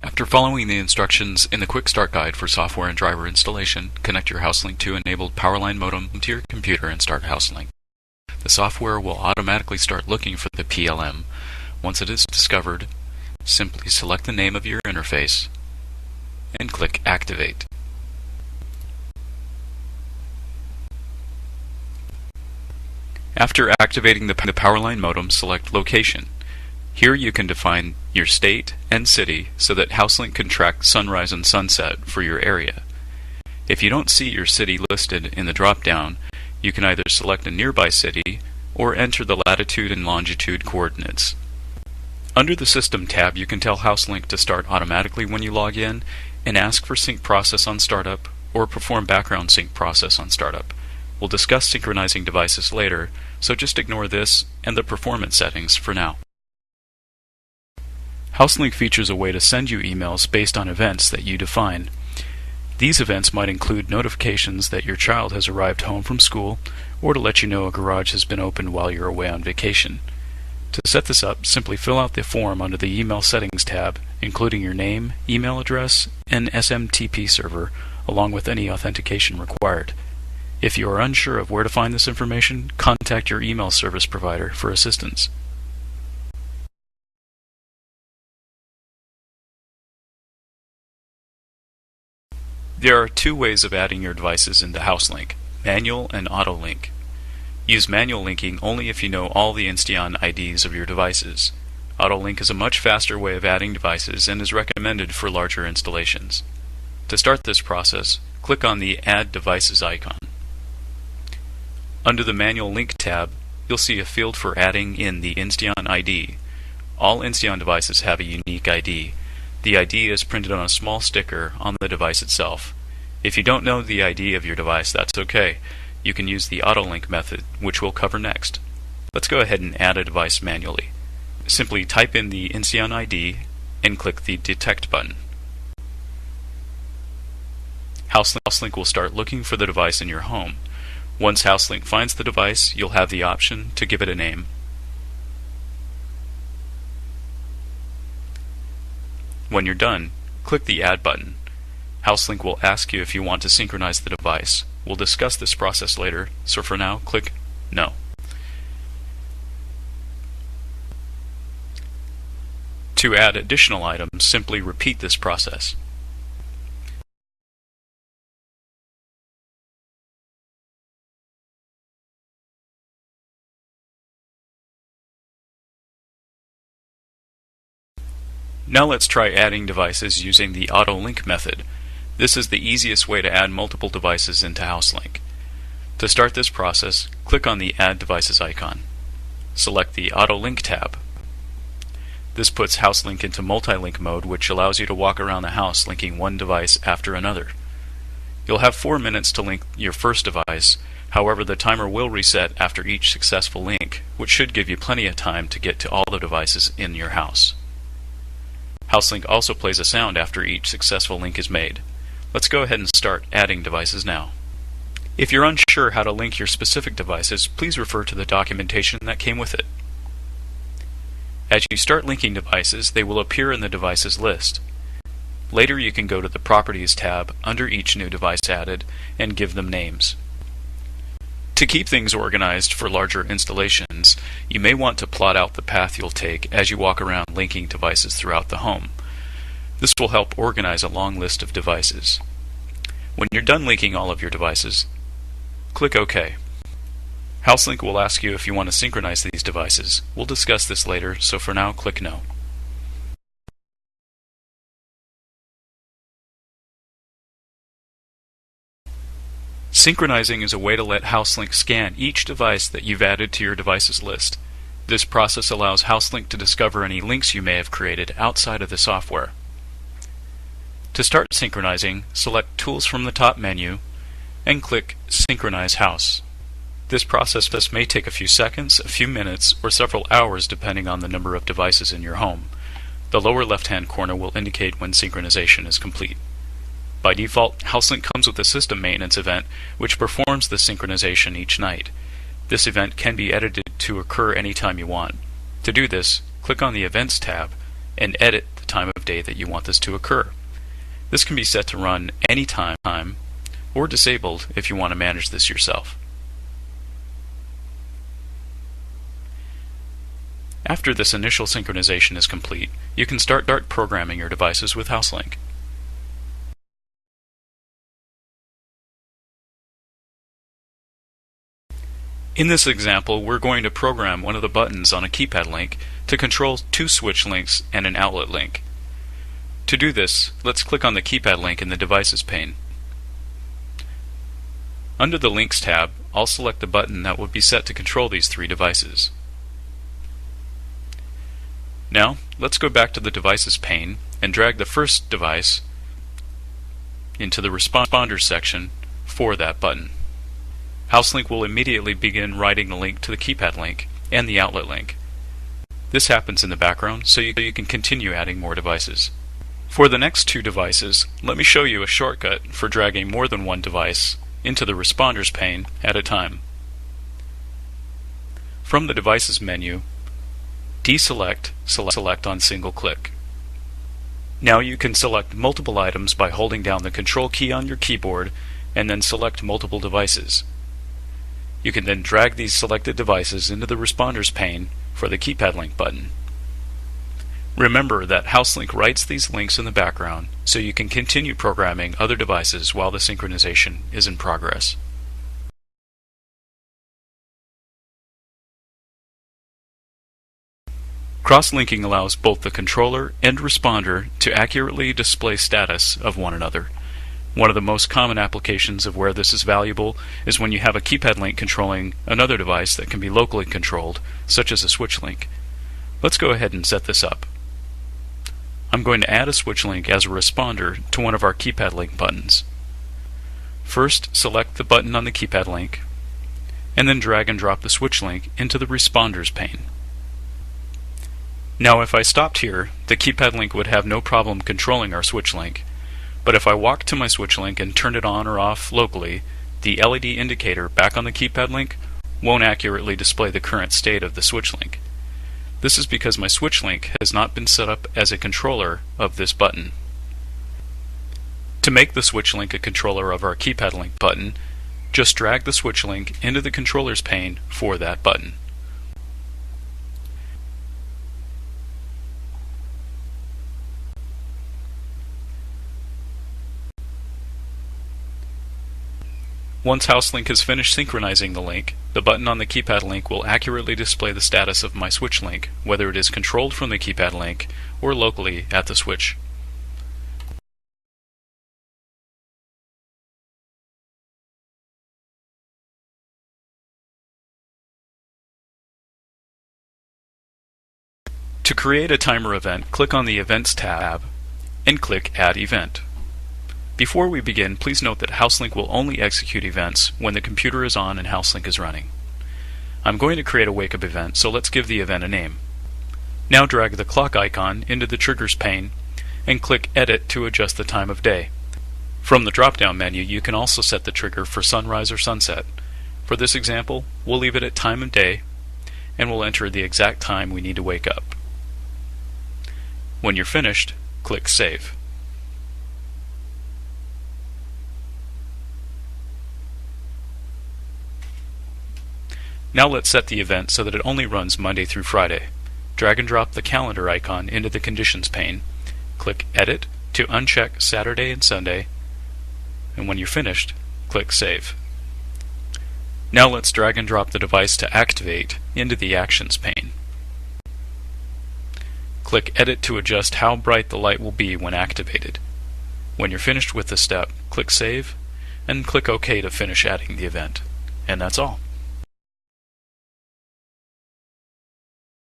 After following the instructions in the Quick Start Guide for software and driver installation, connect your HouseLinc 2 enabled Powerline modem to your computer and start HouseLinc. The software will automatically start looking for the PLM. Once it is discovered, simply select the name of your interface and click Activate. After activating the Powerline modem, select Location. Here you can define your state and city so that HouseLinc can track sunrise and sunset for your area. If you don't see your city listed in the drop-down, you can either select a nearby city or enter the latitude and longitude coordinates. Under the System tab, you can tell HouseLinc to start automatically when you log in and ask for sync process on startup or perform background sync process on startup. We'll discuss synchronizing devices later, so just ignore this and the performance settings for now. HouseLinc features a way to send you emails based on events that you define. These events might include notifications that your child has arrived home from school, or to let you know a garage has been opened while you're away on vacation. To set this up, simply fill out the form under the Email Settings tab, including your name, email address, and SMTP server, along with any authentication required. If you are unsure of where to find this information, contact your email service provider for assistance. There are two ways of adding your devices into HouseLinc: manual and auto-link. Use manual linking only if you know all the Insteon IDs of your devices. Auto-link is a much faster way of adding devices and is recommended for larger installations. To start this process, click on the Add Devices icon. Under the Manual Link tab, you'll see a field for adding in the Insteon ID. All Insteon devices have a unique ID. The ID is printed on a small sticker on the device itself. If you don't know the ID of your device, that's okay. You can use the AutoLink method, which we'll cover next. Let's go ahead and add a device manually. Simply type in the Insteon ID and click the Detect button. HouseLinc will start looking for the device in your home. Once HouseLinc finds the device, you'll have the option to give it a name. When you're done, click the Add button. HouseLinc will ask you if you want to synchronize the device. We'll discuss this process later, so for now, click No. To add additional items, simply repeat this process. Now let's try adding devices using the AutoLink method. This is the easiest way to add multiple devices into HouseLinc. To start this process, click on the Add Devices icon. Select the AutoLink tab. This puts HouseLinc into multi-link mode, which allows you to walk around the house linking one device after another. You'll have 4 minutes to link your first device. However, the timer will reset after each successful link, which should give you plenty of time to get to all the devices in your house. HouseLinc also plays a sound after each successful link is made. Let's go ahead and start adding devices now. If you're unsure how to link your specific devices, please refer to the documentation that came with it. As you start linking devices, they will appear in the devices list. Later you can go to the Properties tab under each new device added and give them names. To keep things organized for larger installations, you may want to plot out the path you'll take as you walk around linking devices throughout the home. This will help organize a long list of devices. When you're done linking all of your devices, click OK. HouseLinc will ask you if you want to synchronize these devices. We'll discuss this later, so for now, click No. Synchronizing is a way to let HouseLinc scan each device that you've added to your devices list. This process allows HouseLinc to discover any links you may have created outside of the software. To start synchronizing, select Tools from the top menu and click Synchronize House. This process may take a few seconds, a few minutes, or several hours depending on the number of devices in your home. The lower left-hand corner will indicate when synchronization is complete. By default, HouseLinc comes with a system maintenance event which performs the synchronization each night. This event can be edited to occur anytime you want. To do this, click on the Events tab and edit the time of day that you want this to occur. This can be set to run any time or disabled if you want to manage this yourself. After this initial synchronization is complete, you can start programming your devices with HouseLinc. In this example, we're going to program one of the buttons on a keypad link to control two switch links and an outlet link. To do this, let's click on the keypad link in the Devices pane. Under the Links tab, I'll select the button that will be set to control these three devices. Now, let's go back to the Devices pane and drag the first device into the Responders section for that button. HouseLinc will immediately begin writing the link to the keypad link and the outlet link. This happens in the background so you can continue adding more devices. For the next two devices, let me show you a shortcut for dragging more than one device into the Responders pane at a time. From the Devices menu, deselect Select on single click. Now you can select multiple items by holding down the Control key on your keyboard and then select multiple devices. You can then drag these selected devices into the Responders pane for the keypad link button. Remember that HouseLinc writes these links in the background so you can continue programming other devices while the synchronization is in progress. Cross-linking allows both the controller and responder to accurately display status of one another. One of the most common applications of where this is valuable is when you have a keypad link controlling another device that can be locally controlled, such as a switch link. Let's go ahead and set this up. I'm going to add a switch link as a responder to one of our keypad link buttons. First, select the button on the keypad link, and then drag and drop the switch link into the Responders pane. Now if I stopped here, the keypad link would have no problem controlling our switch link. But if I walk to my switch link and turn it on or off locally, the LED indicator back on the keypad link won't accurately display the current state of the switch link. This is because my switch link has not been set up as a controller of this button. To make the switch link a controller of our keypad link button, just drag the switch link into the controllers pane for that button. Once HouseLinc has finished synchronizing the link, the button on the keypad link will accurately display the status of my switch link, whether it is controlled from the keypad link or locally at the switch. To create a timer event, click on the Events tab and click Add Event. Before we begin, please note that HouseLinc will only execute events when the computer is on and HouseLinc is running. I'm going to create a wake-up event, so let's give the event a name. Now drag the clock icon into the Triggers pane and click Edit to adjust the time of day. From the drop-down menu, you can also set the trigger for sunrise or sunset. For this example, we'll leave it at time of day and we'll enter the exact time we need to wake up. When you're finished, click Save. Now let's set the event so that it only runs Monday through Friday. Drag and drop the calendar icon into the Conditions pane. Click Edit to uncheck Saturday and Sunday, and when you're finished, click Save. Now let's drag and drop the device to activate into the Actions pane. Click Edit to adjust how bright the light will be when activated. When you're finished with this step, click Save, and click OK to finish adding the event. And that's all.